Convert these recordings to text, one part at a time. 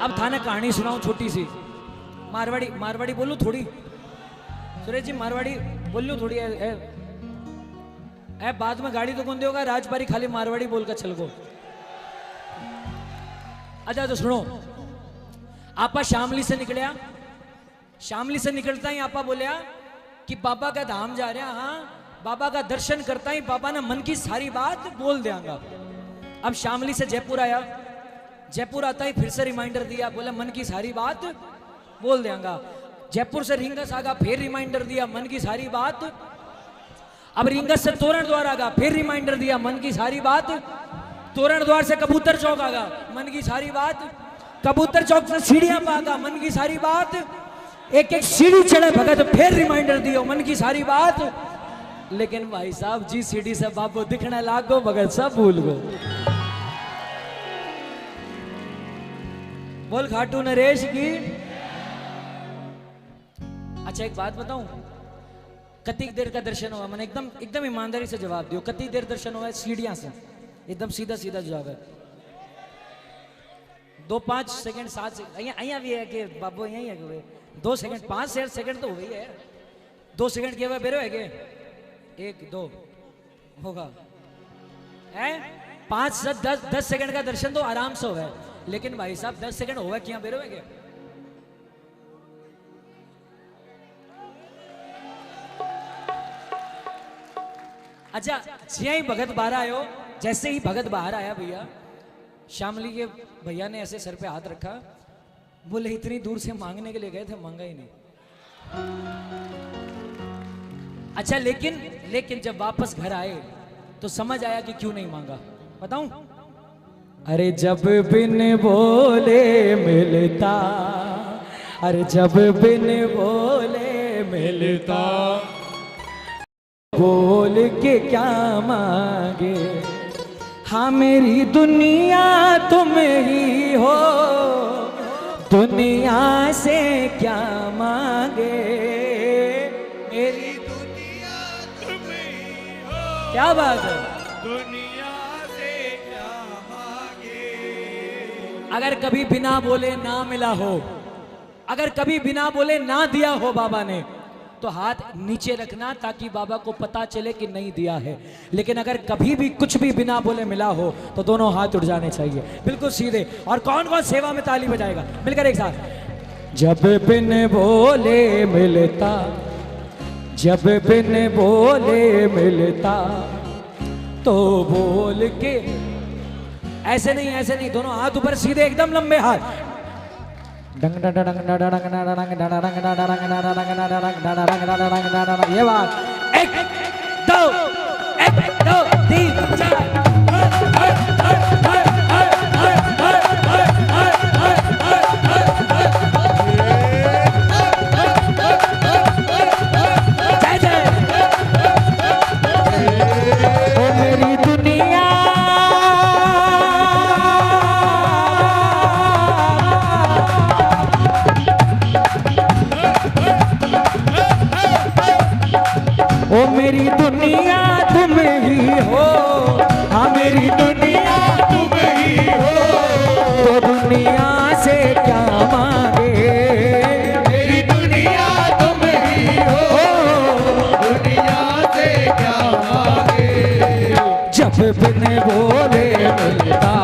अब थाने कहानी सुनाऊं छोटी सी। मारवाड़ी मारवाड़ी बोलूं थोड़ी, सुरेश जी मारवाड़ी बोल लूं थोड़ी है बाद में गाड़ी तो कौन देगा, राजबारी खाली मारवाड़ी बोलकर चल गो। अच्छा तो सुनो, आपा शामली से निकलिया, शामली से निकलता ही आपा बोलिया कि बाबा का धाम जा रहा, हाँ बाबा का दर्शन करता ही बाबा ने मन की सारी बात बोल देंगा। अब शामली से जयपुर आया, जयपुर आता ही फिर से रिमाइंडर दिया, बोला मन की सारी बात बोल देंगा। जयपुर से रिंगस आगा, फिर रिमाइंडर दिया मन की सारी बात। अब रिंगस से तोरण द्वार आगा, फिर रिमाइंडर दिया मन की सारी बात। तोरण द्वार से कबूतर चौक आगा, मन की सारी बात। कबूतर चौक से सीढ़ियां पागा, मन की सारी बात। एक एक सीढ़ी चढ़े भगत, फिर रिमाइंडर दियो मन की सारी बात। लेकिन भाई साहब जी सीढ़ी से बाबू दिखने लागो, भगत सब भूल गो। बोल खाटू नरेश की। अच्छा एक बात बताऊं, कितनी देर का दर्शन हुआ? मैंने एकदम एकदम ईमानदारी से जवाब दियो, कितनी देर दर्शन हुआ है? सीढ़ियां से एकदम सीधा सीधा जवाब है। 2-5 सेकंड 7 सेकंड अहियां भी है कि बाबू यही है कि 2 सेकंड 5 सेकंड तो हो गई है। 2 सेकंड के बाद बेरो है के 1-2 होगा है। 5 से 10 सेकंड का दर्शन तो आराम से होगा, लेकिन भाई साहब 10 सेकंड होगा क्या बेरो है के? अच्छा जिया ही भगत बाहर आयो, जैसे ही भगत बाहर आया भैया, शामली के भैया ने ऐसे सर पे हाथ रखा, बोले इतनी दूर से मांगने के लिए गए थे, मांगा ही नहीं। अच्छा लेकिन जब वापस घर आए तो समझ आया कि क्यों नहीं मांगा। बताऊं? अरे जब बिन बोले मिलता, अरे जब बिन बोले मिलता, बोल के क्या मांगे, हाँ मेरी दुनिया तुम ही हो, दुनिया से क्या मांगे, मेरी दुनिया तुम ही हो। क्या बात है, दुनिया से क्या मांगे। अगर कभी बिना बोले ना मिला हो, अगर कभी बिना बोले ना दिया हो बाबा ने, तो हाथ नीचे रखना ताकि बाबा को पता चले कि नहीं दिया है। लेकिन अगर कभी भी कुछ भी बिना बोले मिला हो तो दोनों हाथ उठ जाने चाहिए, बिल्कुल सीधे। और कौन कौन सेवा में ताली बजाएगा मिलकर एक साथ? जब बिन बोले मिलता, जब बिन बोले मिलता, तो बोल के। ऐसे नहीं, दोनों हाथ ऊपर सीधे, एकदम लंबे हाथ। ये बात 1 2 3 4। ओ मेरी दुनिया तुम ही हो, हाँ मेरी दुनिया तुम ही हो, तो दुनिया से क्या मांगे, मेरी दुनिया तुम ही हो, दुनिया से क्या मांगे। जब बिन बोले मिलता,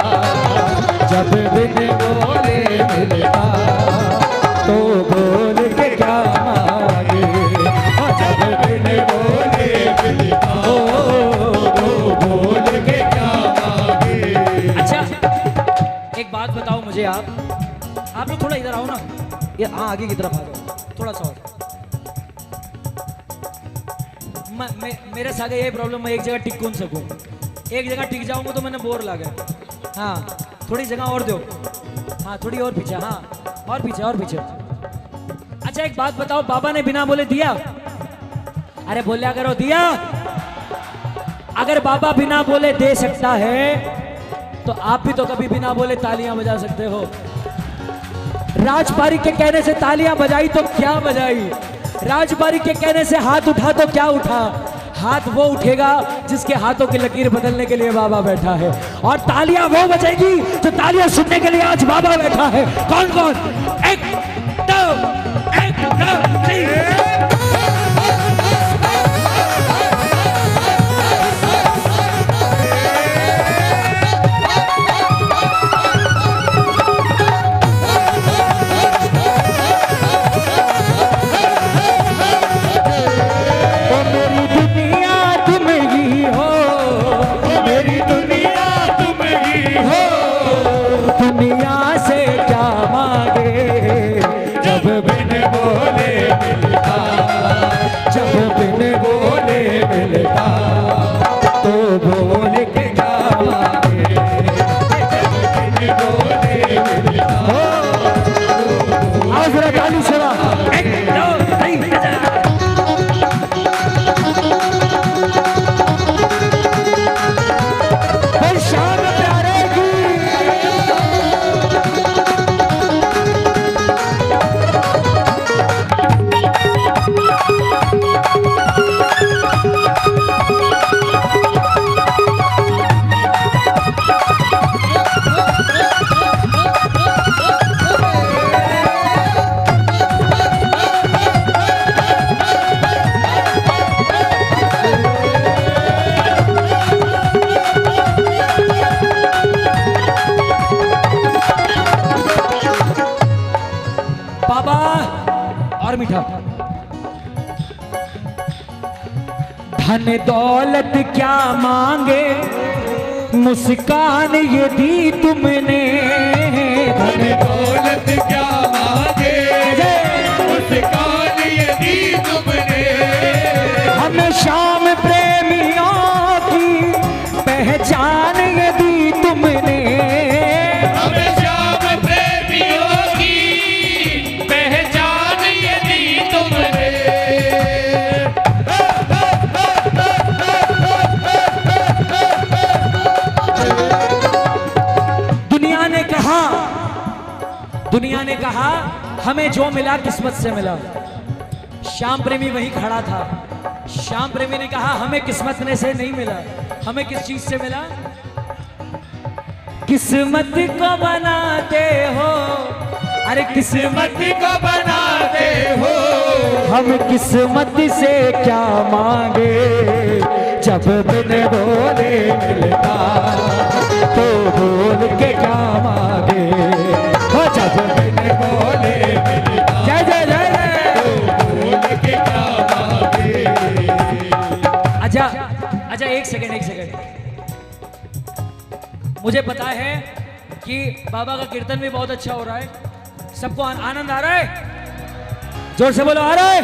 जब बिन बोले मिलता, तो बोल के क्या मांगे, जब बिन बोले मिलता, तो बोल के क्या मांगे। अच्छा एक बात बताओ मुझे, आप लोग थोड़ा इधर आओ ना, ये आगे की तरफ आ जाओ थोड़ा सा और। मेरे साथ ये प्रॉब्लम, मैं एक जगह टिक कौन सकूं, एक जगह टिक जाऊंगा तो मैंने बोर लगा। हाँ थोड़ी जगह और दो, हाँ थोड़ी और पीछे, हाँ और पीछे और पीछे। अच्छा एक बात बताओ, बाबा ने बिना बोले दिया? अरे बोलिया करो दिया। अगर बाबा बिना बोले दे सकता है तो आप भी तो कभी बिना बोले तालियां बजा सकते हो। राजबारी के कहने से तालियां बजाई तो क्या बजाई, राजबारी के कहने से हाथ उठा तो क्या उठा, हाथ वो उठेगा जिसके हाथों की लकीर बदलने के लिए बाबा बैठा है, और तालियां वो बजेगी जो तालियां सुनने के लिए आज बाबा बैठा है। कौन कौन? एक दो तीन। धन दौलत क्या मांगे, मुस्कान ये दी तुमने। धन दौलत क्या मांगे, मुस्कान ये दी तुमने। हमें शाम प्रेमियों की पहचान ये दी तुमने। हमें शाम प्रेमियों की पहचान ये दी तुमने। दुनिया ने कहा हमें जो मिला किस्मत से मिला। श्याम प्रेमी वहीं खड़ा था। श्याम प्रेमी ने कहा हमें किस्मत ने से नहीं मिला। हमें किस चीज से मिला? किस्मत को बनाते हो, अरे किस्मत को बनाते हो। हम किस्मत से क्या मांगे, जब बिन बोले मिलता तो बोल के क्या मांगे। जब बिन बोले मिलता, जय जय जय, तो बोल के क्या मांगे। अच्छा अच्छा, एक सेकंड। मुझे पता है कि बाबा का कीर्तन भी बहुत अच्छा हो रहा है। सबको आनंद आ रहा है? जोर से बोलो, आ रहा है?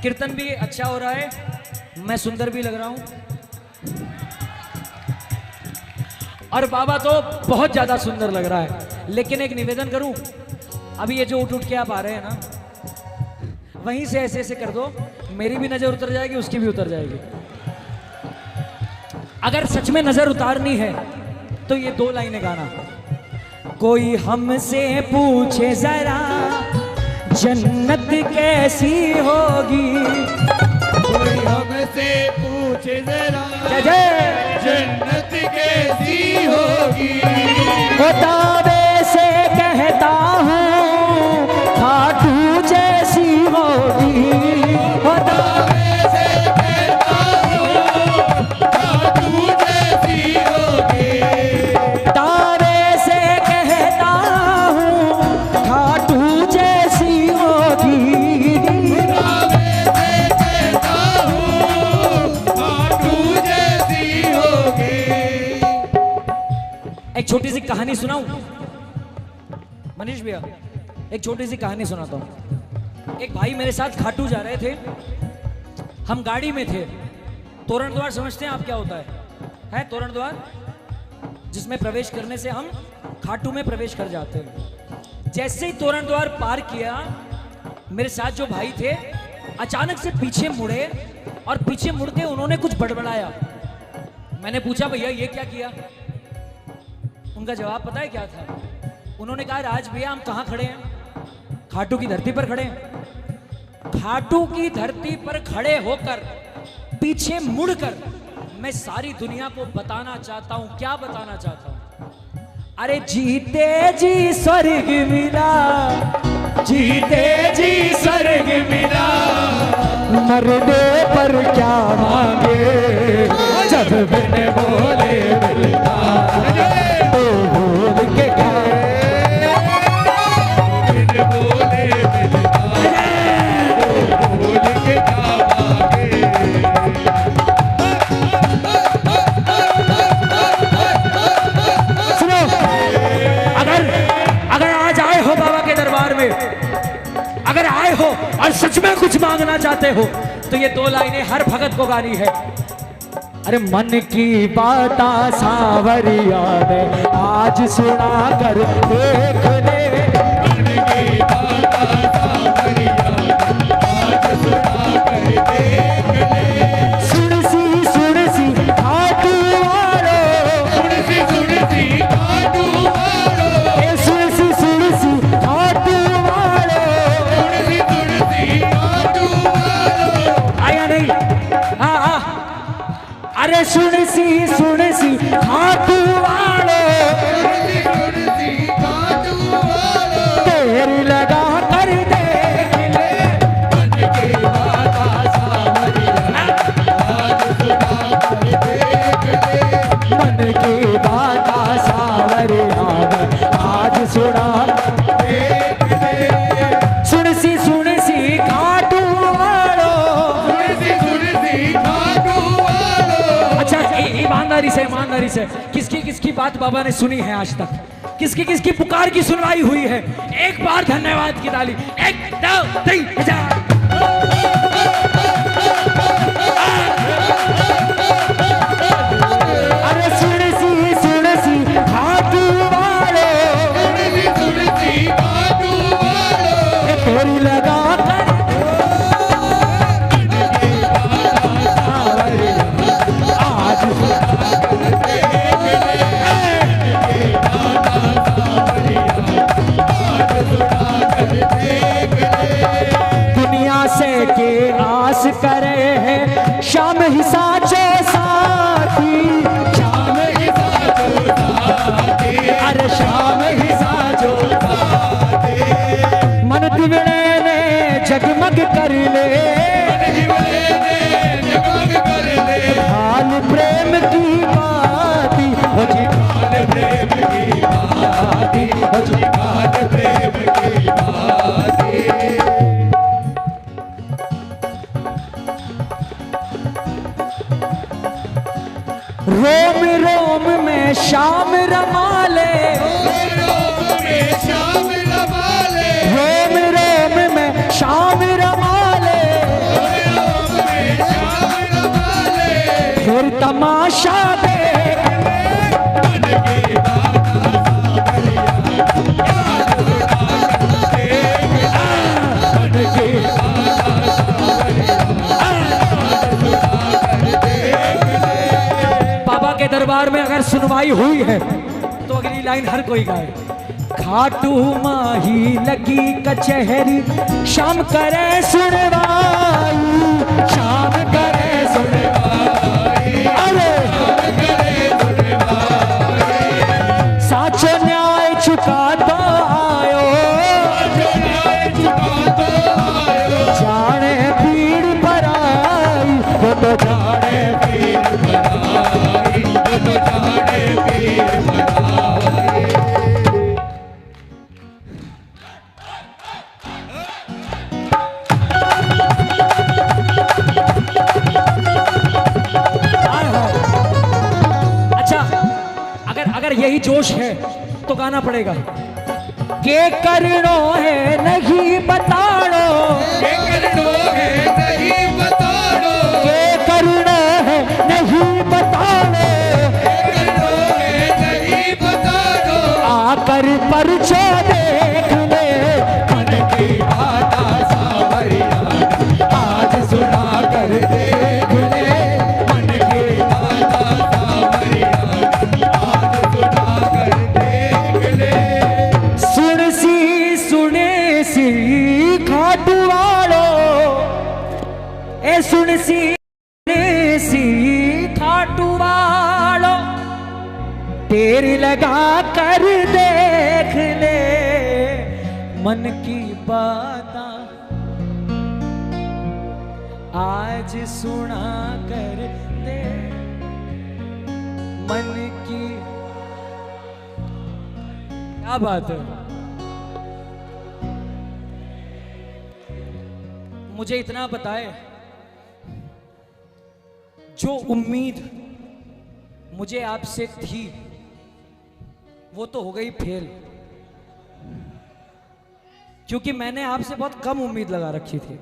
कीर्तन भी अच्छा हो रहा है, मैं सुंदर भी लग रहा हूं, और बाबा तो बहुत ज्यादा सुंदर लग रहा है। लेकिन एक निवेदन करूं, अभी ये जो उठ के आप आ रहे हैं ना, वहीं से ऐसे ऐसे कर दो, मेरी भी नजर उतर जाएगी, उसकी भी उतर जाएगी। अगर सच में नजर उतारनी है तो ये 2 लाइनें गाना। कोई हमसे पूछे जरा जन्नत कैसी होगी। कोई हमसे पूछे जरा जन्नत कैसी होगी। दावे से कहता हूँ खाटू जैसी होगी। दावे से कहता हूँ खाटू जैसी होगी। दावे से कहता हूँ खाटू जैसी होगी। दावे से कहता हूँ खाटू जैसी होगी। एक छोटी सी कहानी सुनाऊं मनीष भैया? एक छोटी सी कहानी सुनाता हूं। एक भाई मेरे साथ खाटू जा रहे थे, हम गाड़ी में थे। तोरण द्वार समझते हैं आप क्या होता है तोरण द्वार, जिसमें प्रवेश करने से हम खाटू में प्रवेश कर जाते हैं। जैसे ही तोरण द्वार पार किया, मेरे साथ जो भाई थे अचानक से पीछे मुड़े, और पीछे मुड़ के उन्होंने कुछ बड़बड़ाया। मैंने पूछा भैया ये क्या किया? उनका जवाब पता है क्या था? उन्होंने कहा राज भैया हम कहाँ खड़े हैं? खाटू की धरती पर खड़े हैं। खाटू की धरती पर खड़े होकर पीछे मुड़कर मैं सारी दुनिया को बताना चाहता हूं। क्या बताना चाहता हूं? अरे जीते जी स्वर्ग मिला, जीते जी स्वर्ग मिला, मरने पर क्या मांगे, जब बिन बोले मिलता तो भूल के गए, बिन बोले मिलता तो भूल के क्या मांगे। सुनो, अगर आज आए हो बाबा के दरबार में, अगर आए हो और सच में कुछ मांगना चाहते हो तो ये 2 लाइनें हर भगत को गानी है। अरे मन की बात सावरिया ने आज सुना कर देख ले, मन की बात सावरिया आज सुना कर देख ले। सुन सी खाटू वालो, सुन सी खाटू वालो, ए सुन सी खाटू वालो, सुन सी खाटू वालो। आया नहीं? हाँ, अरे सुन सी खाटू वालो, सुन सी खाटू वालो, तेरी लगा कर देख ले, मन की बात सावरिया आज सुना कर देख ले। मन की बात सावरिया ने आज सुना देख ले। सुन सी खाटू वालो। सुन सी खाटू वालो। अच्छा, ईमानदारी से किसकी बात बाबा ने सुनी है आज तक? किसकी पुकार की सुनवाई हुई है? एक बार धन्यवाद की ताली। 1 2 3 4। अरे सुन सी खाटू वालो, सुन सी खाटू वालो, तेरी लगा कर आज दुनिया से के आस करे है शाम ही साचो साथी, शाम ही साजो साथी, अरे शाम ही साचो साथी। मन दिवड़े ने जगमग कर ले, जीवने ने जगमग कर ले, हाल प्रेम की बाती हो जी, काल प्रेम की बाती, हो जी। काल प्रेम की बाती। रोम रोम में शाम रमा ले, रोम में शाम रमा ले, रोम रोम में शाम रमा ले, रोम में शाम रमा ले। फिर तमाशा देख ले, मन की बात सावरिया आज सुना कर देख ले। मन की बात सावरिया आज सुना कर देख ले। बाबा के दरबार में अगर सुनवाई हुई है तो अगली लाइन हर कोई गाए। खाटू माही लगी कचहरी, शाम करे सुनवाई, शाम करे सुनवाई, अरे साचो न्याय चुका तो आयो, जाने पीड़ पर आई, वो तो जाने पीर बनाई, तो जाने पीर बनाई। अच्छा, अगर यही जोश है तो गाना पड़ेगा। के करनो है नहीं बताड़ो, के करनो है नहीं बताड़ो, के करनो है नहीं बताड़ो, के करनो है नहीं बताड़ो। आकर परचो देख ले, मन की बात सावरिया आज सुना कर देख ले। मन की बात सावरिया आज सुना कर देख ले। सुने सी खाटू वालो, ए सुन सी मन की बात आज सुना कर दे, मन की। क्या बात है। मुझे इतना बताए, जो उम्मीद मुझे आपसे थी वो तो हो गई फेल, क्योंकि मैंने आपसे बहुत कम उम्मीद लगा रखी थी।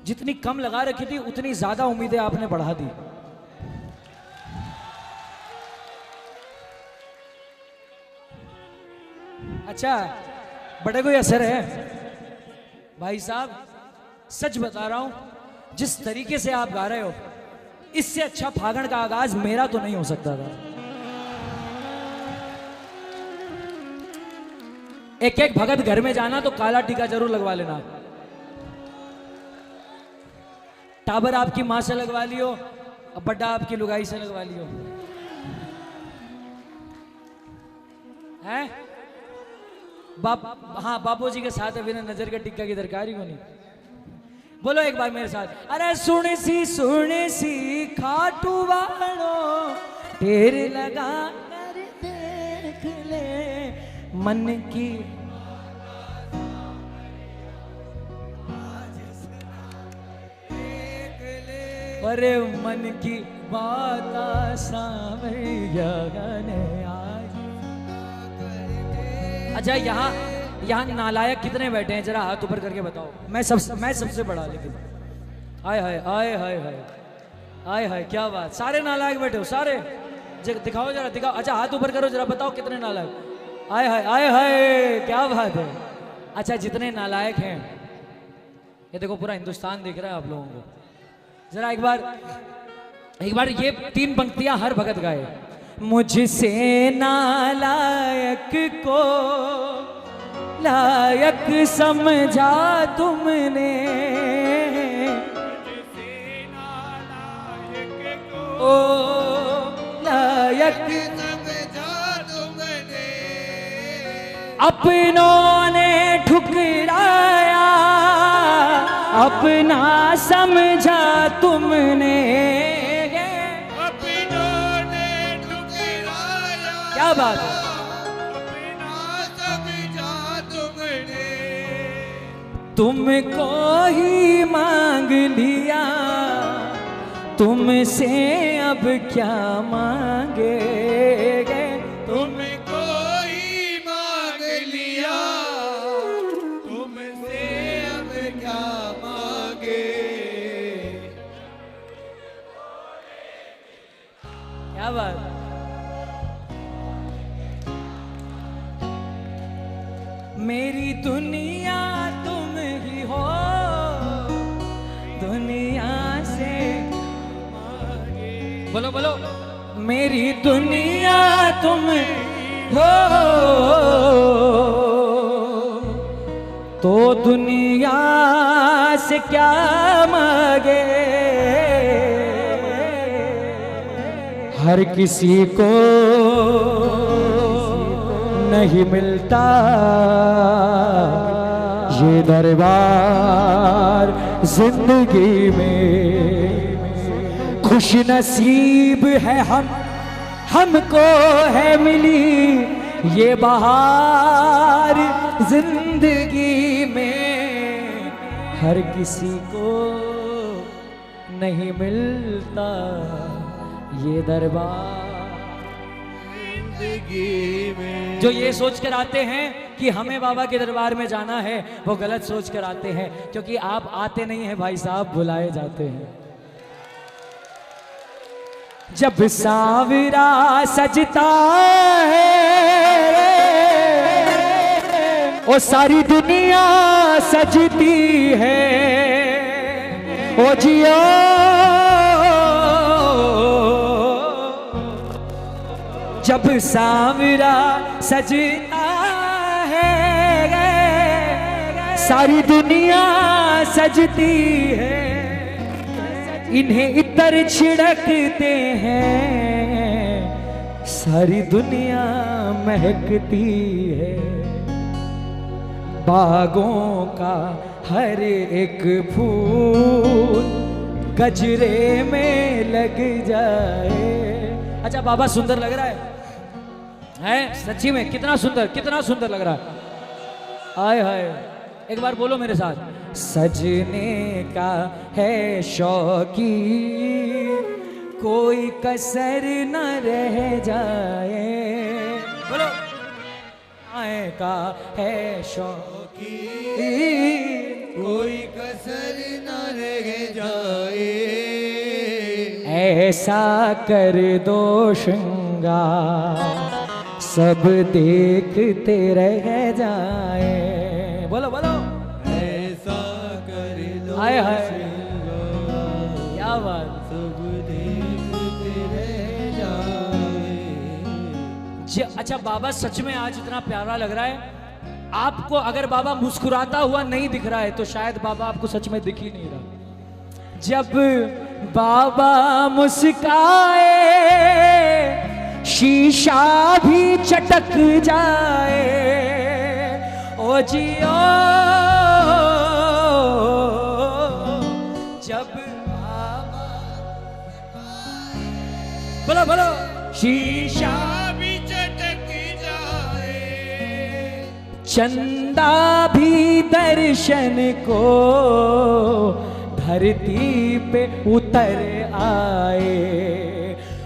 जितनी कम लगा रखी थी उतनी ज्यादा उम्मीदें आपने बढ़ा दी। अच्छा, बड़े कोई असर है भाई साहब, सच बता रहा हूं, जिस तरीके से आप गा रहे हो, इससे अच्छा फागण का आगाज मेरा तो नहीं हो सकता था। एक एक भगत घर में जाना तो काला टीका जरूर लगवा लेना। टाबर आपकी मां से लगवा लियो और बड्डा आपकी लुगाई से लगवा लियो, हैं? हाँ, बापू जी के साथ बिना नजर के टिक्का की दरकार ही को नहीं। बोलो एक बार मेरे साथ, अरे सुन सी खाटू वालो, ढेर लगा कर देख ले मन की। अरे मन की बात सामैया गाने आज। अच्छा, यहाँ नालायक कितने बैठे हैं, जरा हाथ ऊपर करके बताओ। मैं सबसे बड़ा, लेकिन आय हाय आय हाय हाय आय हाय, क्या बात, सारे नालायक बैठे हो सारे। दिखाओ जरा, दिखाओ। अच्छा, हाथ ऊपर करो जरा, बताओ कितने नालायक। आय हाय आय हाय, क्या बात है। अच्छा, जितने नालायक हैं, ये देखो पूरा हिंदुस्तान देख रहा है आप लोगों को। जरा एक बार ये 3 पंक्तियां हर भगत गाए। मुझसे नालायक को लायक समझा तुमने, ओ लायक समझा तुमने, अपनों ने ठुकराया अपना समझा तुमने, अपनों ने ठुकराया, क्या बात है, अपना समझा तुमने, तुमको ही मांग लिया, तुमसे अब क्या मांगेंगे, तुमको ही मांग लिया, तुमसे अब क्या मांगे। क्या बात। मेरी दुनिया तुम ही हो, दुनिया से बोलो बोलो, मेरी दुनिया तुम हो, तो दुनिया से क्या मांगे। हर किसी को नहीं मिलता ये दरबार जिंदगी में, खुश नसीब है हमको है मिली ये बहार जिंदगी में। हर किसी को नहीं मिलता ये दरबार जिंदगी में। जो ये सोच कर आते हैं कि हमें बाबा के दरबार में जाना है, वो गलत सोच कर आते हैं, क्योंकि आप आते नहीं हैं भाई साहब, बुलाए जाते हैं। जब सावरा सजता है वो सारी दुनिया सजती है, ओ जियो जब सावरा सजता है सारी दुनिया सजती है, इन्हें इतर छिड़कते हैं सारी दुनिया महकती है। बागों का हर एक फूल गजरे में लग जाए। अच्छा बाबा सुंदर लग रहा है सच्ची में, कितना सुंदर लग रहा है। हाय हाय, एक बार बोलो मेरे साथ। सजने का है शौकी, कोई कसर न रह जाए। बोलो। आए का है शौकी, कोई कसर न रह जाए। ऐसा कर दो श्रृंगार, सब देखते रह जाए। बोलो बोलो। ऐसा कर दो हाय हाय, श्रृंगार, क्या बात। सब देखते रह जाए। अच्छा बाबा सच में आज इतना प्यारा लग रहा है। आपको अगर बाबा मुस्कुराता हुआ नहीं दिख रहा है तो शायद बाबा आपको सच में दिख ही नहीं रहा। जब बाबा मुस्काए शीशा भी चटक जाए। ओ जियो जब बाबा, बोलो बोलो, शीशा भी चटक जाए। चंदा भी दर्शन को धरती पे उतर आए।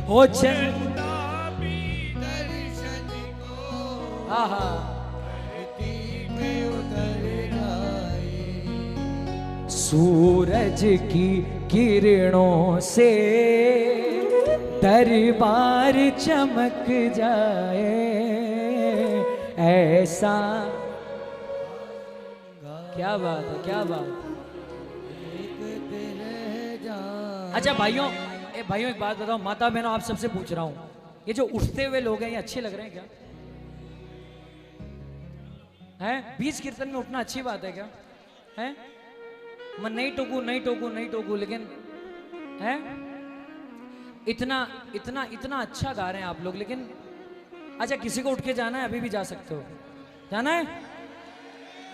ओ चंदा भी दर्शन को आहा, धरती पे उतर आए। सूरज की किरणों से दरबार चमक जाए। ऐसा, क्या बात है, क्या बात। अच्छा भाइयों, भाइयों एक बात बताओ, माता बहनों आप सबसे पूछ रहा हूं, ये जो उठते हुए लोग हैं ये अच्छे लग रहे हैं क्या? हैं? बीच कीर्तन में उठना अच्छी बात है क्या? हैं? मैं नहीं टोकू, लेकिन हैं? इतना इतना इतना अच्छा गा रहे हैं आप लोग, लेकिन अच्छा किसी को उठ के जाना है, अभी भी जा सकते हो। जाना है?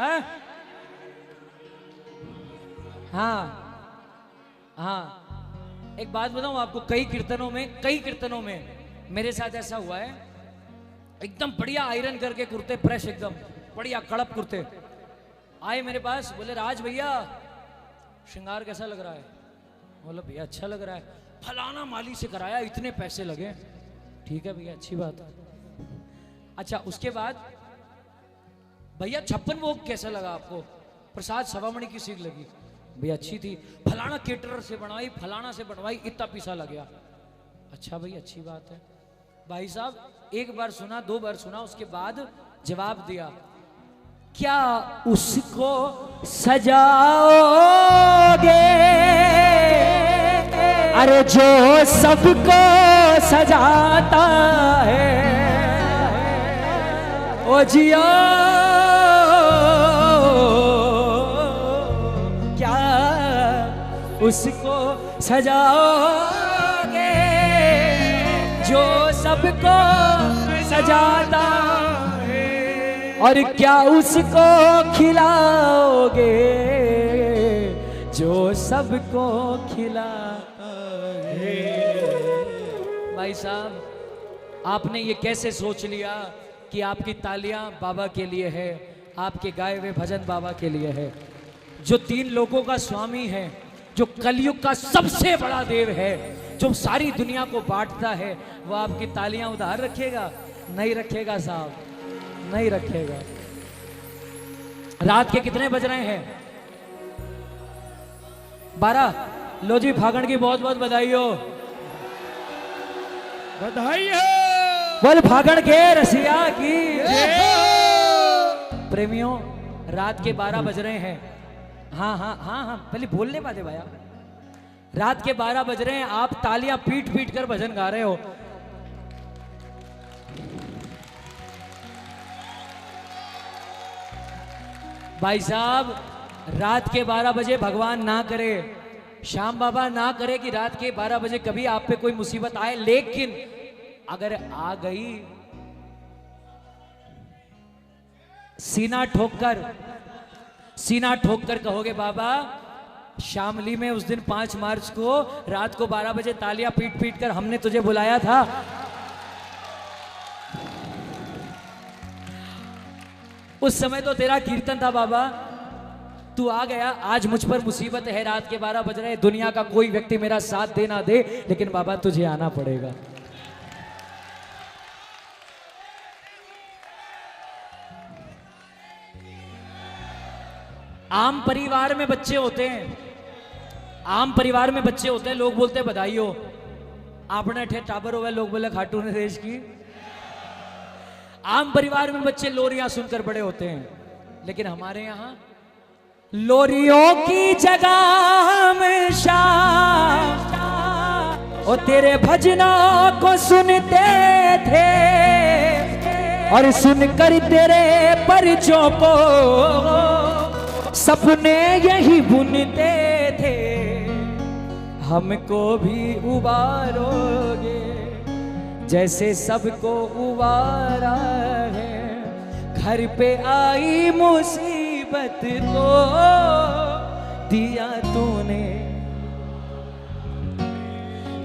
हैं? हाँ हाँ, एक बात बताऊं आपको, कई कीर्तनों में मेरे साथ ऐसा हुआ है। एकदम बढ़िया आयरन करके कुर्ते प्रेस, एकदम बढ़िया कड़प कुर्ते आए मेरे पास, बोले राज भैया श्रृंगार कैसा लग रहा है? बोला भैया अच्छा लग रहा है, फलाना माली से कराया, इतने पैसे लगे। ठीक है भैया, अच्छी बात है। अच्छा उसके बाद भैया 56 भोग कैसा लगा आपको? प्रसाद सवामणि की सीख लगी भैया, अच्छी थी। फलाना केटरर से बनवाई, फलाना से बनवाई, इतना पैसा लग गया। अच्छा भाई अच्छी बात है। भाई साहब एक बार सुना, 2 बार सुना, उसके बाद जवाब दिया, क्या उसको सजाओगे? अरे जो सबको सजाता है। ओ जियो क्या उसको सजाओगे जो सबको सजाता है? और क्या उसको खिलाओगे जो सबको खिलाता है? भाई साहब आपने ये कैसे सोच लिया कि आपकी तालियां बाबा के लिए है, आपके गाए हुए भजन बाबा के लिए है? जो 3 लोगों का स्वामी है, जो कलयुग का सबसे बड़ा देव है, जो सारी दुनिया को बांटता है, वो आपकी तालियां उधार रखेगा? नहीं रखेगा साहब, नहीं रखेगा। रात के कितने बज रहे हैं? 12। लो जी फागण की बहुत बहुत बधाई हो। बधाई है। बोल फागण के रसिया की प्रेमियों, रात के 12 बज रहे हैं। हाँ हाँ हाँ हाँ, पहले बोलने पाते भैया। रात के 12 बज रहे हैं, आप तालियां पीट पीट कर भजन गा रहे हो। भाई साहब रात के 12 बजे भगवान ना करे, श्याम बाबा ना करे कि रात के 12 बजे कभी आप पे कोई मुसीबत आए, लेकिन अगर आ गई, सीना ठोककर सीना ठोक कर कहोगे बाबा शामली में उस दिन 5 मार्च को रात को 12 बजे तालियां पीट पीट कर हमने तुझे बुलाया था। उस समय तो तेरा कीर्तन था बाबा, तू आ गया। आज मुझ पर मुसीबत है, रात के 12 बज रहे, दुनिया का कोई व्यक्ति मेरा साथ दे ना दे, लेकिन बाबा तुझे आना पड़ेगा। आम परिवार में बच्चे होते हैं, आम परिवार में बच्चे होते हैं, लोग बोलते हैं बधाई हो, आपने ठे टाबर हुआ, लोग बोले खाटू ने देश की। आम परिवार में बच्चे लोरियां सुनकर बड़े होते हैं, लेकिन हमारे यहां लोरियों की जगह में शाह और तेरे भजनों को सुनते थे और सुनकर तेरे परिचयों को सपने यही बुनते थे। हमको भी उबारोगे जैसे सबको उबारा है, घर पे आई मुसीबत को दिया तूने।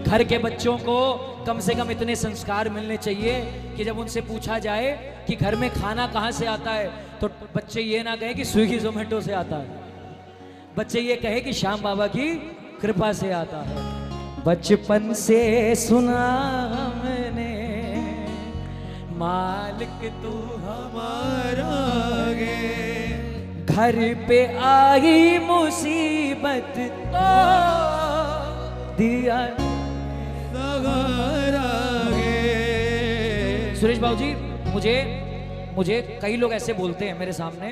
घर के बच्चों को कम से कम इतने संस्कार मिलने चाहिए कि जब उनसे पूछा जाए कि घर में खाना कहाँ से आता है तो बच्चे ये ना कहे कि स्विगी जोमेटो से आता है, बच्चे ये कहे कि श्याम बाबा की कृपा से आता है। बचपन से सुना मैंने मालिक तू हमारा गे, घर पे आई मुसीबत तो दिया सहारा गे। सुरेश बाबू जी, मुझे कई लोग ऐसे बोलते हैं मेरे सामने,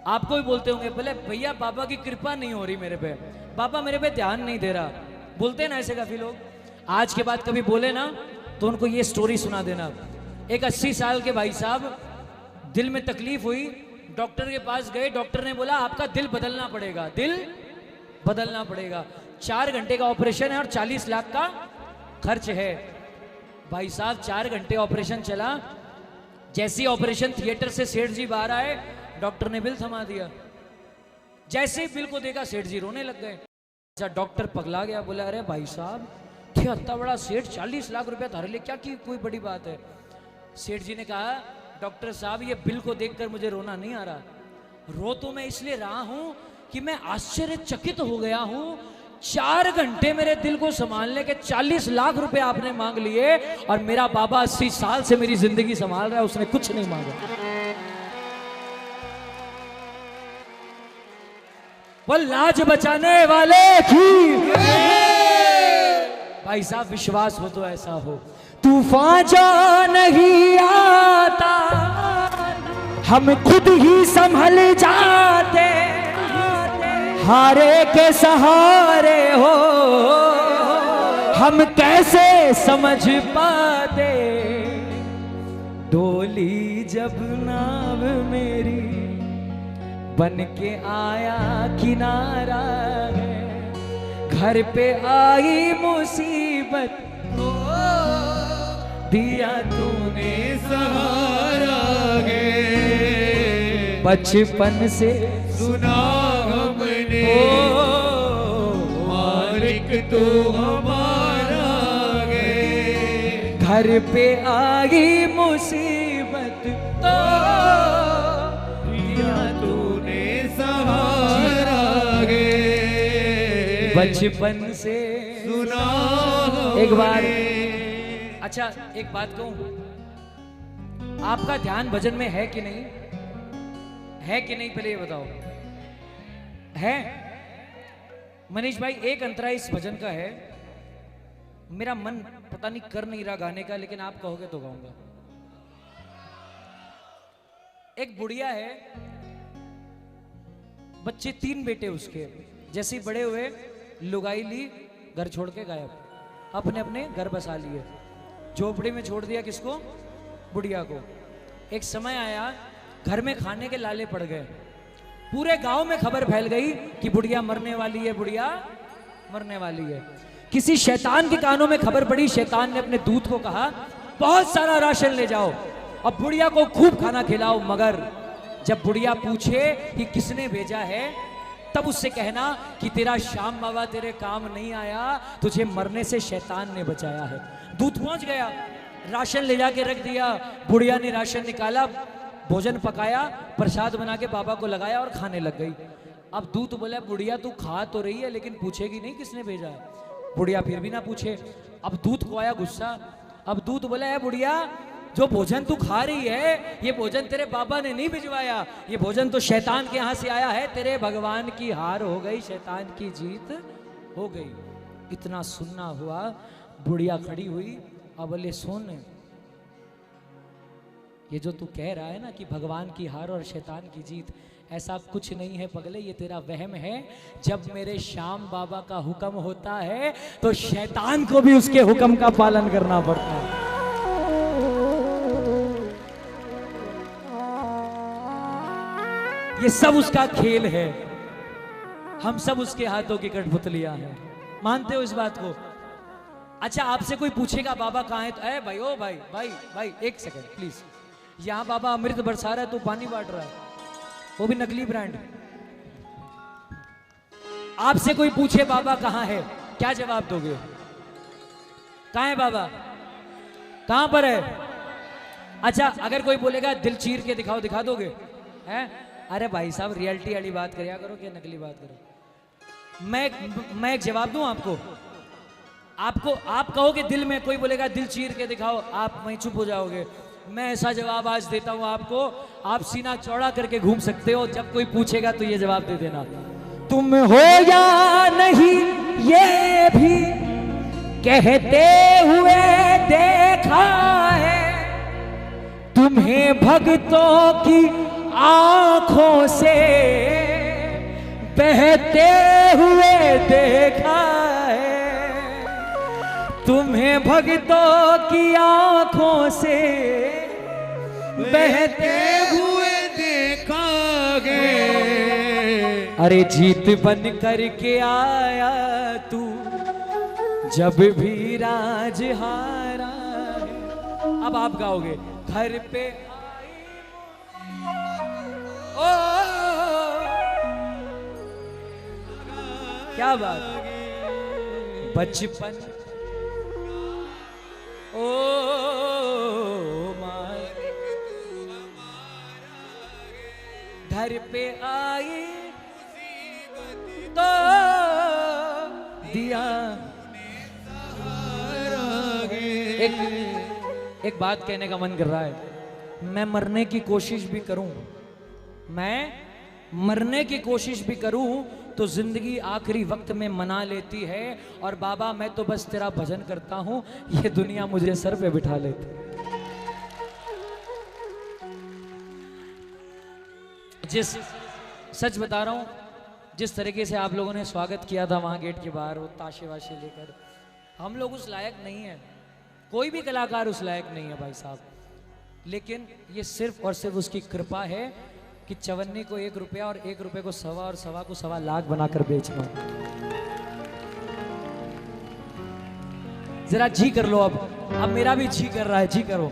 आपको भी बोलते होंगे, बोले भैया बाबा की कृपा नहीं हो रही मेरे पे, बाबा मेरे पे ध्यान नहीं दे रहा, बोलते हैं ना ऐसे काफी लोग। आज के बाद कभी बोले ना तो उनको ये स्टोरी सुना देना। एक 80 साल के भाई साहब, दिल में तकलीफ हुई, डॉक्टर के पास गए, डॉक्टर ने बोला आपका दिल बदलना पड़ेगा, दिल बदलना पड़ेगा। 4 घंटे का ऑपरेशन है और 40 लाख का खर्च है। भाई साहब 4 घंटे ऑपरेशन चला, जैसे ऑपरेशन थिएटर से सेठ जी बाहर आए, डॉक्टर ने बिल थमा दिया। जैसे ही बिल को देखा सेठ जी रोने लग गए। अच्छा, डॉक्टर पगला गया, बोला अरे भाई साहब क्या इतना बड़ा सेठ 40 लाख रुपया धारे ले, क्या की कोई बड़ी बात है। सेठ जी ने कहा डॉक्टर साहब ये बिल को देखकर मुझे रोना नहीं आ रहा, रो तो मैं इसलिए रहा हूं कि मैं आश्चर्यचकित हो गया हूं। 4 घंटे मेरे दिल को संभालने के 40 लाख रुपए आपने मांग लिए और मेरा बाबा 80 साल से मेरी जिंदगी संभाल रहा है, उसने कुछ नहीं मांगा। वो लाज बचाने वाले की भाई साहब विश्वास हो तो ऐसा हो। तूफान जो नहीं आता हम खुद ही संभल जाते, हारे के सहारे हो हम कैसे समझ पाते। डोली जब नाव मेरी बन के आया किनारा है, घर पे आई मुसीबत को दिया तूने सहारा गे। बचपन से सुना हमने मालिक तू हमारा गे, घर पे आई मुसीबत तो दिया तूने सहारा गे। बचपन से सुना एक बार, अच्छा एक बात कहूं, आपका ध्यान भजन में है कि नहीं, है कि नहीं पहले ये बताओ, है? मनीष भाई एक अंतरा इस भजन का है, मेरा मन पता नहीं कर नहीं रहा गाने का, लेकिन आप कहोगे तो गाऊंगा। एक बुढ़िया है, बच्चे 3 बेटे उसके, जैसे ही बड़े हुए लुगाई ली, घर छोड़ के गायब, अपने अपने घर बसा लिए, झोपड़ी में छोड़ दिया किसको? बुढ़िया को। एक समय आया घर में खाने के लाले पड़ गए, पूरे गांव में खबर फैल गई कि बुढ़िया मरने वाली है, बुढ़िया मरने वाली है। किसी शैतान के कानों में खबर पड़ी, शैतान ने अपने दूत को कहा बहुत सारा राशन ले जाओ और बुढ़िया को खूब खाना खिलाओ, मगर जब बुढ़िया पूछे कि किसने भेजा है, तब उससे कहना कि तेरा श्याम बाबा तेरे काम नहीं आया, तुझे मरने से शैतान ने बचाया है। दूत पहुंच गया, राशन ले जाके रख दिया। बुढ़िया ने राशन निकाला, भोजन पकाया, प्रसाद बना के बाबा को लगाया और खाने लग गई। अब दूत बोला, बुढ़िया तू खा तो रही है लेकिन पूछेगी नहीं किसने भेजा है। बुढ़िया फिर भी ना पूछे। अब दूत को आया गुस्सा। अब दूत बोला, है बुढ़िया, जो भोजन तू खा रही है ये भोजन तेरे बाबा ने नहीं भिजवाया, ये भोजन तो शैतान के यहाँ से आया है। तेरे भगवान की हार हो गई, शैतान की जीत हो गई। इतना सुनना हुआ, बुढ़िया खड़ी हुई। अब बोले, सुन, ये जो तू कह रहा है ना कि भगवान की हार और शैतान की जीत, ऐसा कुछ नहीं है पगले, ये तेरा वहम है। जब मेरे श्याम बाबा का हुक्म होता है तो शैतान को भी उसके हुक्म का पालन करना पड़ता है। ये सब उसका खेल है, हम सब उसके हाथों की कठपुतलियां हैं। मानते हो इस बात को? अच्छा, आपसे कोई पूछेगा बाबा कहाँ है, तो ए भाई, ओ भाई भाई भाई एक सेकंड प्लीज, यहाँ बाबा अमृत बरसा रहा है, तू पानी बांट रहा है, वो भी नकली ब्रांड। आपसे कोई पूछे बाबा कहाँ है, क्या जवाब दोगे? कहाँ है बाबा, कहाँ पर है? अच्छा, अगर कोई बोलेगा दिल चीर के दिखाओ, दिखा दोगे? हैं? अरे भाई साहब, रियलिटी वाली बात करिया करो, क्या नकली बात करो। मैं एक जवाब दूं आपको, आप कहोगे दिल में, कोई बोलेगा दिल चीर के दिखाओ, आप वहीं चुप हो जाओगे। मैं ऐसा जवाब आज देता हूं आपको, आप सीना चौड़ा करके घूम सकते हो। जब कोई पूछेगा तो ये जवाब दे देना, तुम हो या नहीं ये भी कहते हुए देखा है, तुम्हें भक्तों की आंखों से बहते हुए देखा है, तुम्हें भक्तों की आंखों से बहते हुए देखा गए। अरे जीत बन करके आया तू जब भी राज हारा है। अब आप गाओगे, घर पे ओ क्या बात, बचपन ओ घर पे आई तो दिया। एक बात कहने का मन कर रहा है, मैं मरने की कोशिश भी करूं, मैं मरने की कोशिश भी करूं तो जिंदगी आखिरी वक्त में मना लेती है। और बाबा, मैं तो बस तेरा भजन करता हूं, ये दुनिया मुझे सर पे बिठा लेती। सच बता रहा हूं, जिस तरीके से आप लोगों ने स्वागत किया था वहां गेट के बाहर, वो ताशे वाशे लेकर, हम लोग उस लायक नहीं है, कोई भी कलाकार उस लायक नहीं है भाई साहब। लेकिन ये सिर्फ और सिर्फ उसकी कृपा है कि चवन्नी को 1 रुपया और 1 रुपये को 1.25 और 1.25 को 1.25 लाख बनाकर बेचना। जरा जी कर लो, अब मेरा भी जी कर रहा है, जी करो।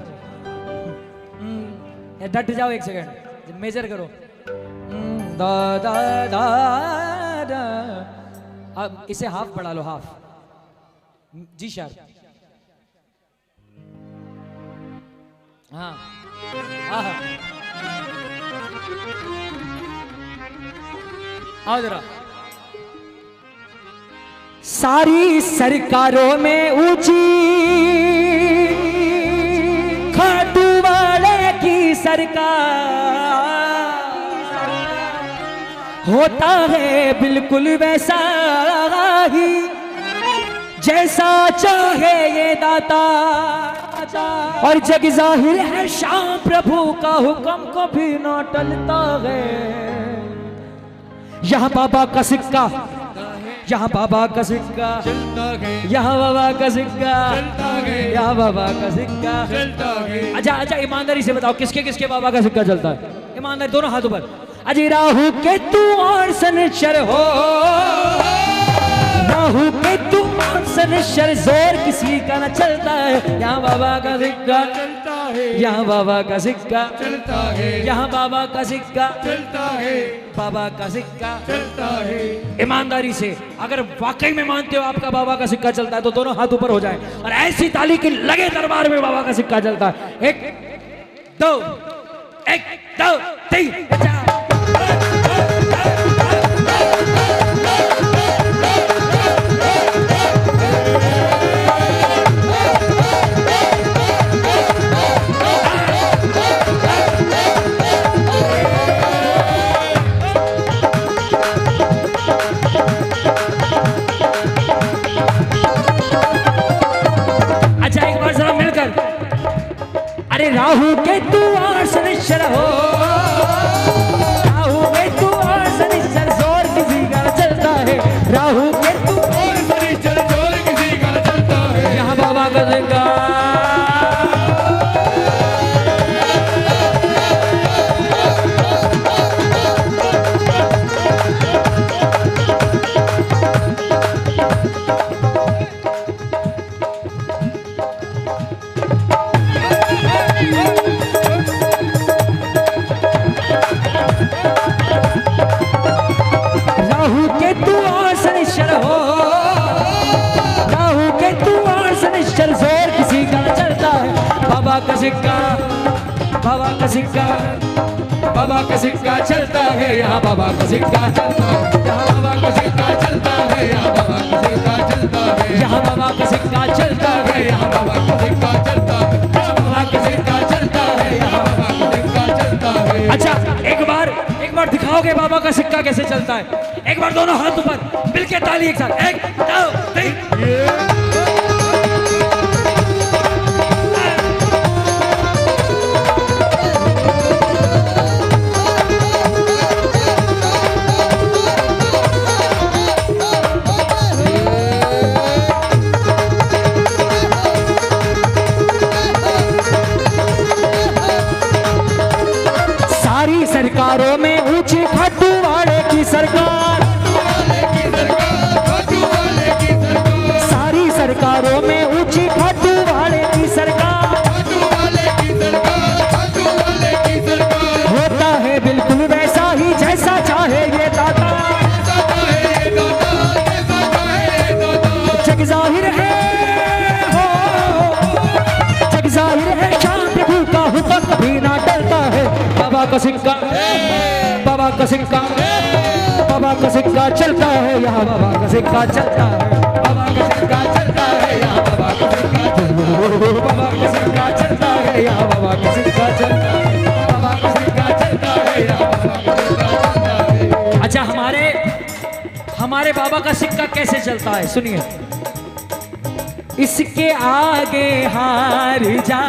डट जाओ, 1 सेकंड मेजर करो। दा दा दा दा। अब इसे हाफ बढ़ा लो, हाफ जी शार्प। हाँ हाँ, आओ जरा। सारी सरकारों में ऊंची खाटू वाले की सरकार, होता है बिल्कुल वैसा ही जैसा चाहे ये दाता। और जग जाहिर है शाम प्रभु का हुक्म को भी ना टलता है। यहाँ बाबा का सिक्का, यहाँ बाबा का सिक्का, यहाँ बाबा का सिक्का, यहाँ बाबा का सिक्का। अच्छा अच्छा, ईमानदारी से बताओ किसके किसके बाबा का सिक्का चलता है? ईमानदारी, दोनों हाथों पर। अजी राहु के तू और शनिचर हो, राहु के तू और शनिचर, जोर किसी का न चलता है। यहाँ बाबा का सिक्का चलता है, यहाँ बाबा का सिक्का चलता है, यहाँ बाबा का सिक्का चलता है, बाबा का सिक्का चलता है। ईमानदारी से अगर वाकई में मानते हो आपका बाबा का सिक्का चलता है तो दोनों हाथ ऊपर हो जाए और ऐसी ताली की लगे दरबार में बाबा का सिक्का चलता है। एक दो तीन चार। राहु केतु और शनिश्चर हो, राहु केतु और शनिश्चर जोर किसी का चलता है, राहु केतु और शनिश्चर जोर किसी का चलता है। यहाँ बाबा का सिक्का बाबा का सिक्का, बाबा का सिक्का, बाबा का सिक्का चलता है, यहाँ बाबा का सिक्का चलता है, यहाँ बाबा का सिक्का चलता है, यहाँ बाबा का सिक्का चलता है, यहाँ बाबा का सिक्का चलता है, यहाँ बाबा का सिक्का चलता है, यहाँ बाबा का सिक्का चलता है, यहाँ बाबा का सिक्का चलता है। अच्छा एक बार दिखाओगे बाबा का सिक्का कैसे चलता है? एक बार दोनों हाथ ऊपर मिलके ताली एक साथ, एक दो तीन। सरकारों में ऊंची खाटू वाले की सरकार, सारी सरकारों में ऊंची खाटू वाले की सरकार, होता है बिल्कुल वैसा ही जैसा चाहे ये दाता, जग जाहिर है हो, जग जाहिर है शाम प्रभु का हुक्म कभी ना डरता है। बाबा का सिक्का, बाबा का सिक्का, बाबा का सिक्का चलता है, यहाँ बाबा का सिक्का चलता है, बाबा का सिक्का चलता है, यहाँ बाबा का सिक्का चलता है, बाबा का सिक्का चलता है, यहाँ बाबा का सिक्का चलता है, बाबा का सिक्का चलता है, यहाँ बाबा का सिक्का चलता है। अच्छा हमारे बाबा का सिक्का कैसे चलता है सुनिए। इसके आगे हार जा,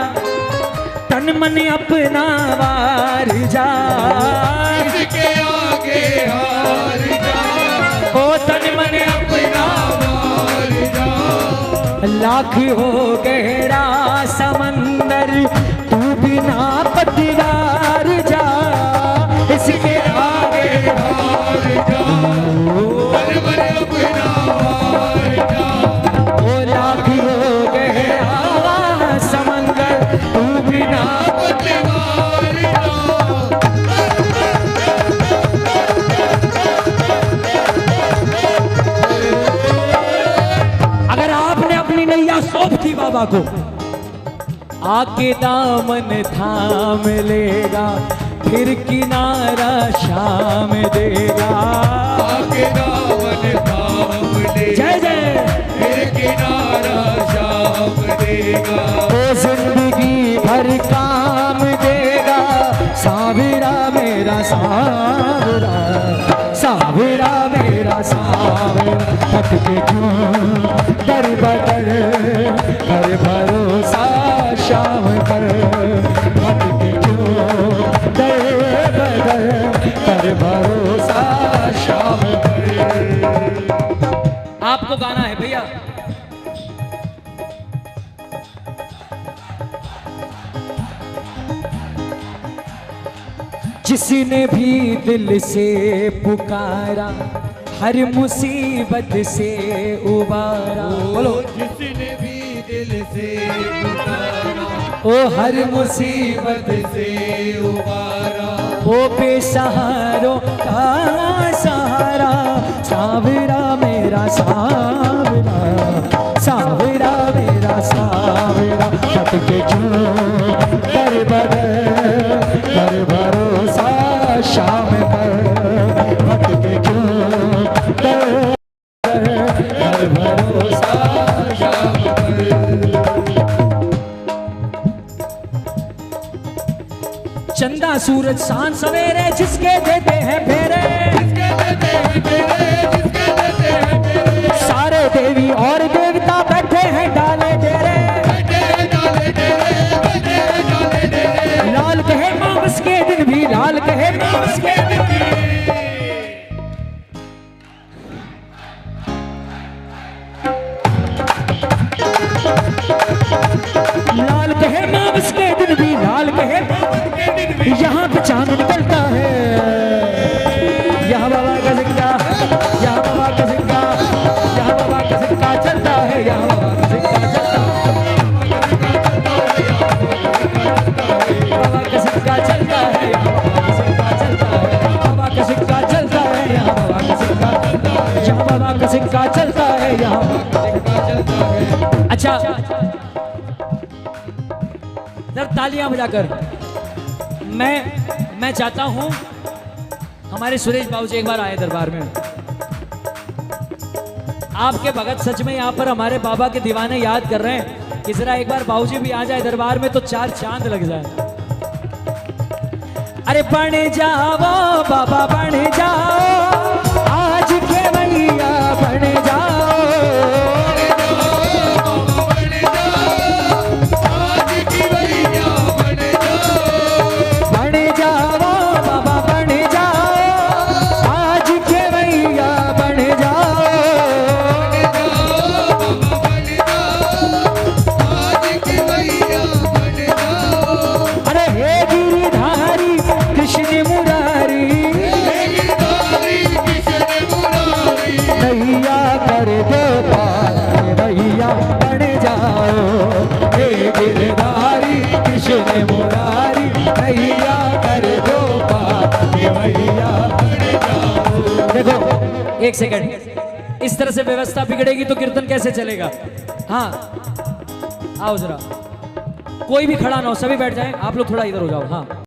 तन मन अपना वार जा, इसके आगे हार जा, ओ तन मन अपना वार जा, लाख हो गहरा समंदर तू बिना पतवार जा, इसके आगे हार जा, तन मन अपना वार जा, ओ लाख हो गहरा समंदर तू बिना पतवार जा। अगर आपने अपनी नैया सौंप दी बाबा को, आके दामन थाम लेगा, फिर किनारा शाम देगा, आके दामन थाम ले, जय जय, फिर किनारा शाम देगा, ओ जिंदगी भर काम देगा, सावरा मेरा सावरा, सावरा मेरा सावरा, भटके क्यों दर बदर, कर भरोसा शाम कर, भटके क्यों दर बदर, कर भरोसा शाम कर। आपको गाना है भैया। जिसने भी दिल से पुकारा, हर मुसीबत से उबारा, बोलो जिसने भी दिल से पुकारा, ओ हर मुसीबत से उबारा, ओ बेसहारों का सहारा, सावरा मेरा सावरा, सावरा मेरा सावरा, भटके क्यों कर भरोसा शाम पर, भटके क्यों कर भरोसा शाम पर। चंदा सूरज शान सवेरे जिसके देते हैं फेरे, सारे देवी और देवता बैठे हैं डाले डेरे, लाल कहे मावस के दिन भी, लाल कहे मावस के दिन भी, लाल कहे मावस के दिन भी, लाल कहे यहाँ पे चांद निकलता है, यहाँ बाबा का सिक्का, यहाँ बाबा का सिक्का, यहाँ बाबा का सिक्का चलता है, यहाँ बाबा का सिक्का चलता है, बाबा का सिक्का चलता है, यहाँ बाबा का सिक्का चलता है, यहाँ बाबा का सिक्का चलता है, यहाँ बाबा का सिक्का चलता है, यहाँ बाबा का सिक्का चलता है। अच्छा जरा तालियां बजाकर मैं चाहता हूं हमारे सुरेश बाबू जी एक बार आए दरबार में। आपके भगत सच में यहाँ पर हमारे बाबा के दीवाने याद कर रहे हैं कि जरा एक बार बाबू जी भी आ जाए दरबार में तो 4 चांद लग जाए। अरे बन जाओ बाबा बन जाओ, आज के भैया बन जाओ, देखो एक सेकंड, इस तरह से व्यवस्था बिगड़ेगी तो कीर्तन कैसे चलेगा। हाँ आओ जरा, कोई भी खड़ा ना हो, सभी बैठ जाएं, आप लोग थोड़ा इधर हो जाओ। हाँ